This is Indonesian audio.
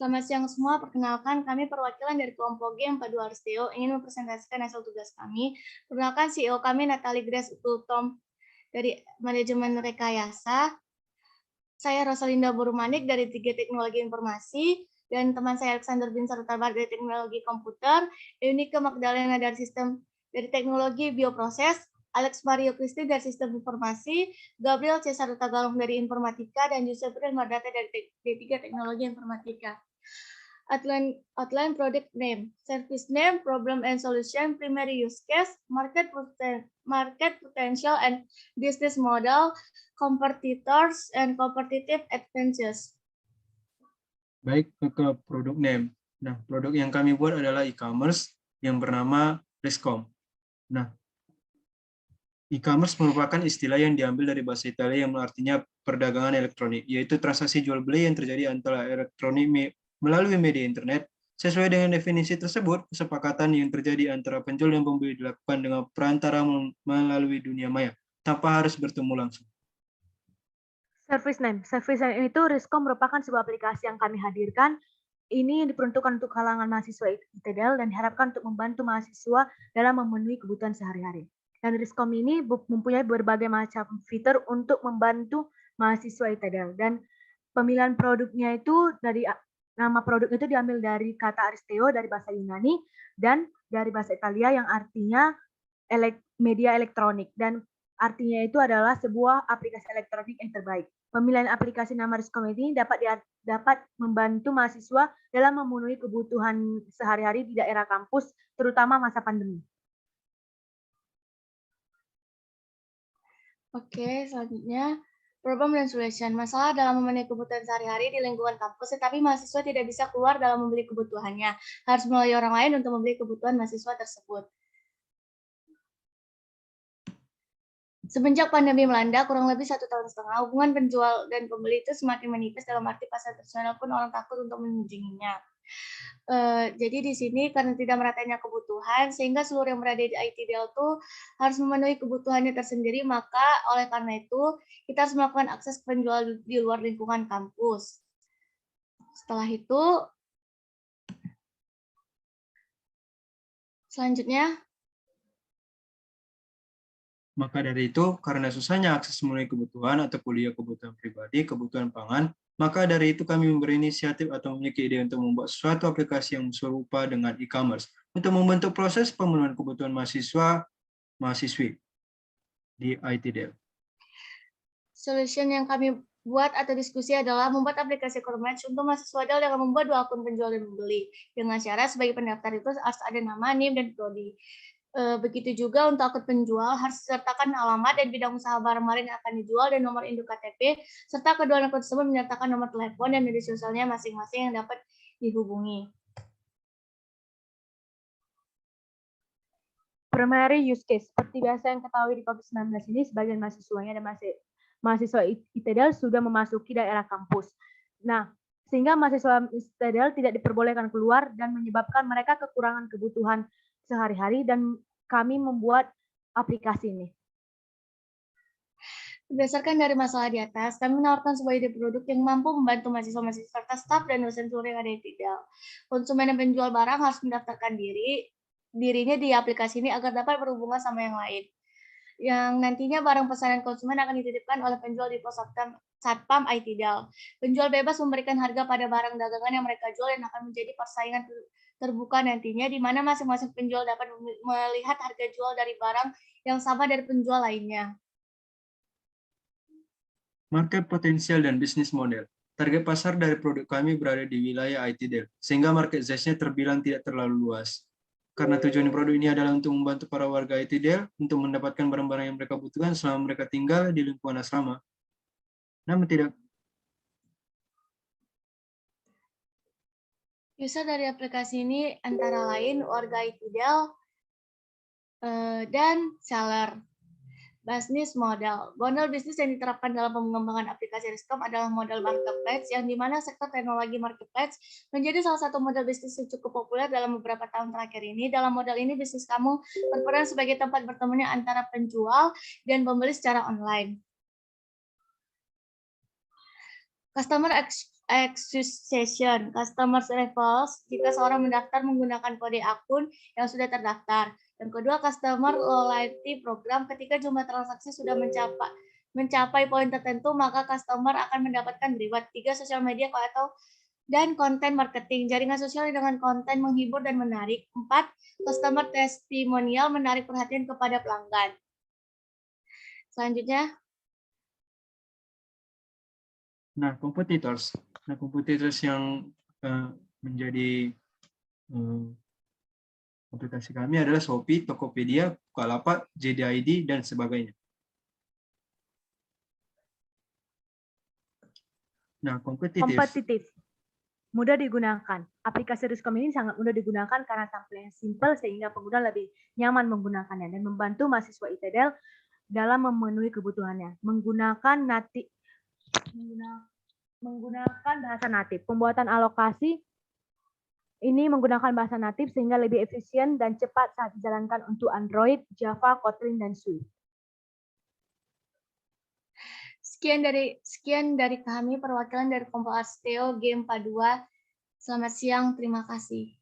Selamat siang semua, perkenalkan kami perwakilan dari kelompok G 42 Arsteo ingin mempresentasikan hasil tugas kami. Perkenalkan CEO kami Natalie Grace Utultom dari Manajemen Rekayasa. Saya Rosalinda Burumanik dari 3 Teknologi Informasi, dan teman saya Alexander Binsar Utabar dari Teknologi Komputer, Eunike Magdalena dari Teknologi Bioproses, Alex Mario Kristi dari Sistem Informasi, Gabriel Cesar Tagalong dari Informatika, dan Yusuf Mardata dari D3 Teknologi Informatika. Outline product name, service name, problem and solution, primary use case, market potential and business model, competitors and competitive advantages. Baik, ke produk name. Nah, produk yang kami buat adalah e-commerce yang bernama Riscom. Nah, e-commerce merupakan istilah yang diambil dari bahasa Italia yang artinya perdagangan elektronik, yaitu transaksi jual beli yang terjadi antara elektronik melalui media internet. Sesuai dengan definisi tersebut, kesepakatan yang terjadi antara penjual dan pembeli dilakukan dengan perantara melalui dunia maya, tanpa harus bertemu langsung. Service name itu Riscom merupakan sebuah aplikasi yang kami hadirkan. Ini diperuntukkan untuk kalangan mahasiswa ITDL dan diharapkan untuk membantu mahasiswa dalam memenuhi kebutuhan sehari-hari. Dan Riscom ini mempunyai berbagai macam fitur untuk membantu mahasiswa ITDL. Dan pemilihan produknya itu nama produk itu diambil dari kata Aristeo dari bahasa Yunani dan dari bahasa Italia yang artinya media elektronik, dan artinya itu adalah sebuah aplikasi elektronik yang terbaik. Pemilihan aplikasi nama Riscom ini dapat membantu mahasiswa dalam memenuhi kebutuhan sehari-hari di daerah kampus, terutama masa pandemi. Oke, selanjutnya problem dan solution. Masalah dalam memenuhi kebutuhan sehari-hari di lingkungan kampus, tetapi mahasiswa tidak bisa keluar dalam membeli kebutuhannya. Harus melalui orang lain untuk membeli kebutuhan mahasiswa tersebut. Semenjak pandemi melanda, kurang lebih 1,5 tahun, hubungan penjual dan pembeli itu semakin menipis, dalam arti pasar tradisional pun orang takut untuk mengunjunginya. Jadi di sini karena tidak meratanya kebutuhan, sehingga seluruh yang berada di ITDL itu harus memenuhi kebutuhannya tersendiri, maka oleh karena itu kita harus melakukan akses ke penjual di luar lingkungan kampus. Setelah itu, selanjutnya, maka dari itu, karena susahnya akses memenuhi kebutuhan atau kuliah kebutuhan pribadi, kebutuhan pangan, maka dari itu kami memberi inisiatif atau memiliki ide untuk membuat suatu aplikasi yang serupa dengan e-commerce untuk membentuk proses pemenuhan kebutuhan mahasiswi di ITDL. Solution yang kami buat atau diskusi adalah membuat aplikasi Core-Match untuk mahasiswa DEL dengan membuat 2 akun penjual dan pembeli. Dengan syarat sebagai pendaftar itu harus ada nama, NIM, dan prodi. Begitu juga untuk akun penjual harus disertakan alamat dan bidang usaha barang-barang yang akan dijual dan nomor induk KTP, serta kedua akun tersebut menyertakan nomor telepon dan media sosialnya masing-masing yang dapat dihubungi. Primary use case, seperti biasa yang ketahui di COVID-19 ini, sebagian mahasiswanya dan mahasiswa ITDL sudah memasuki daerah kampus. Nah, sehingga mahasiswa ITDL tidak diperbolehkan keluar dan menyebabkan mereka kekurangan kebutuhan sehari-hari, dan kami membuat aplikasi ini. Berdasarkan dari masalah di atas, kami menawarkan sebuah ide produk yang mampu membantu mahasiswa-mahasiswa serta staf dan dosen seluruh yang ada di ITDL. Konsumen dan penjual barang harus mendaftarkan dirinya di aplikasi ini agar dapat berhubungan sama yang lain. Yang nantinya barang pesanan konsumen akan dititipkan oleh penjual di pos Satpam ITDL. Penjual bebas memberikan harga pada barang dagangan yang mereka jual dan akan menjadi persaingan terbuka nantinya, di mana masing-masing penjual dapat melihat harga jual dari barang yang sama dari penjual lainnya. Market potensial dan bisnis model. Target pasar dari produk kami berada di wilayah ITDL, sehingga market size-nya terbilang tidak terlalu luas. Karena tujuan produk ini adalah untuk membantu para warga ITDL untuk mendapatkan barang-barang yang mereka butuhkan selama mereka tinggal di lingkungan asrama. Namun tidak. User dari aplikasi ini antara lain warga ITDL dan seller. Bisnis model. Model bisnis yang diterapkan dalam pengembangan aplikasi Riscom adalah model marketplace, yang dimana sektor teknologi marketplace menjadi salah satu model bisnis yang cukup populer dalam beberapa tahun terakhir ini. Dalam model ini, bisnis kamu berperan sebagai tempat bertemunya antara penjual dan pembeli secara online. Customer Accusation, Customer Levels, jika seorang mendaftar menggunakan kode akun yang sudah terdaftar. Yang kedua, Customer Loyalty Program, ketika jumlah transaksi sudah mencapai poin tertentu, maka customer akan mendapatkan reward. 3, Social Media dan konten marketing, jaringan sosial dengan konten menghibur dan menarik. 4, Customer Testimonial, menarik perhatian kepada pelanggan. Selanjutnya, Nah, competitors. Nah, competitors yang menjadi aplikasi kami adalah Shopee, Tokopedia, Bukalapak, JDID, dan sebagainya. Nah, Kompetitif. Mudah digunakan. Aplikasi Riskom ini sangat mudah digunakan karena tampilannya simple sehingga pengguna lebih nyaman menggunakannya dan membantu mahasiswa ITDL dalam memenuhi kebutuhannya. Menggunakan bahasa natif. Pembuatan alokasi ini menggunakan bahasa natif sehingga lebih efisien dan cepat saat dijalankan untuk Android, Java, Kotlin, dan Swift. Sekian dari kami perwakilan dari kelompok Asteo G42. Selamat siang, terima kasih.